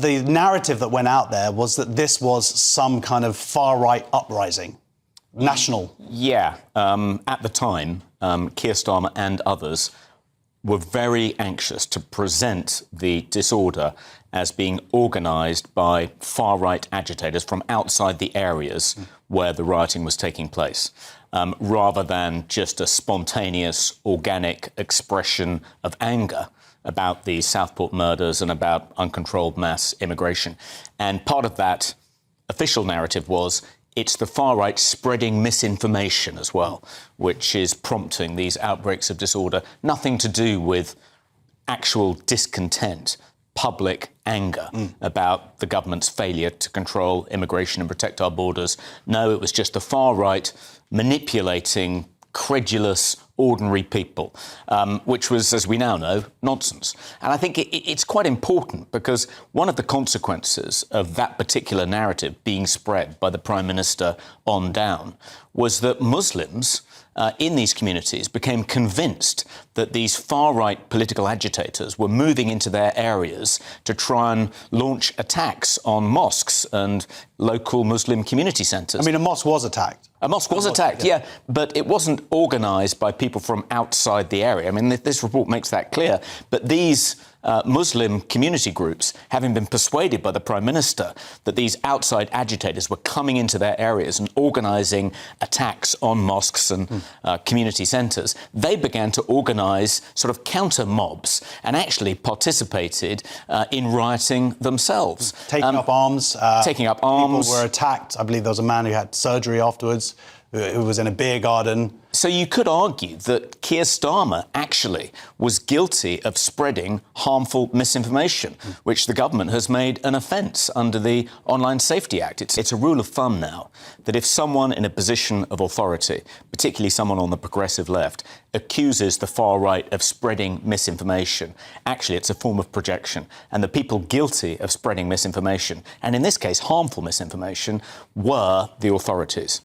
the narrative that went out there was that this was some kind of far-right uprising, national. Yeah. At the time, Keir Starmer and others were very anxious to present the disorder as being organised by far-right agitators from outside the areas where the rioting was taking place, rather than just a spontaneous, organic expression of anger about the Southport murders and about uncontrolled mass immigration. And part of that official narrative was it's the far right spreading misinformation as well, which is prompting these outbreaks of disorder. Nothing to do with actual discontent, public anger about the government's failure to control immigration and protect our borders. No, it was just the far right manipulating credulous, ordinary people, which was, as we now know, nonsense. And I think it's quite important because one of the consequences of that particular narrative being spread by the Prime Minister on down was that Muslims in these communities became convinced that these far-right political agitators were moving into their areas to try and launch attacks on mosques and local Muslim community centres. I mean, a mosque was attacked. A mosque was attacked, yeah, but it wasn't organised by people from outside the area. I mean, this report makes that clear. But these Muslim community groups, having been persuaded by the Prime Minister that these outside agitators were coming into their areas and organising attacks on mosques and community centres, they began to organise sort of counter mobs and actually participated in rioting themselves. Taking up arms. Taking up arms. People were attacked. I believe there was a man who had surgery afterwards, who was in a beer garden. So you could argue that Keir Starmer actually was guilty of spreading harmful misinformation, which the government has made an offence under the Online Safety Act. It's a rule of thumb now that if someone in a position of authority, particularly someone on the progressive left, accuses the far right of spreading misinformation, actually it's a form of projection. And the people guilty of spreading misinformation, and in this case harmful misinformation, were the authorities.